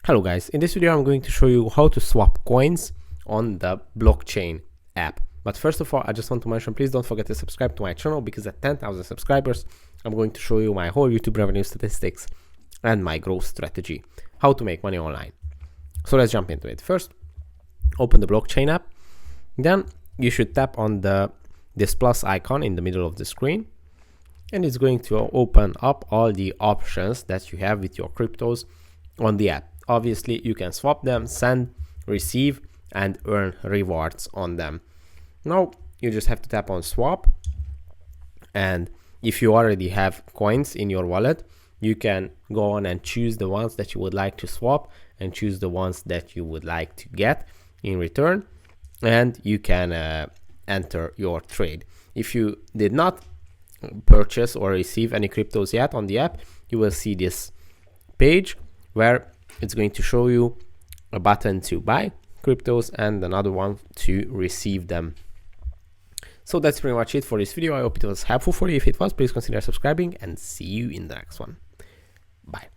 Hello guys, in this video I'm going to show you how to swap coins on the blockchain app. But first of all, I just want to mention, please don't forget to subscribe to my channel, because at 10,000 subscribers I'm going to show you my whole YouTube revenue statistics and my growth strategy, how to make money online. So let's jump into it. First, open the blockchain app. Then you should tap on this plus icon in the middle of the screen, and it's going to open up all the options that you have with your cryptos on the app. Obviously, you can swap them, send, receive, and earn rewards on them. Now, you just have to tap on swap. And if you already have coins in your wallet, you can go on and choose the ones that you would like to swap and choose the ones that you would like to get in return. And you can enter your trade. If you did not purchase or receive any cryptos yet on the app, you will see this page where it's going to show you a button to buy cryptos and another one to receive them. So that's pretty much it for this video. I hope it was helpful for you. If it was, please consider subscribing, and see you in the next one. Bye.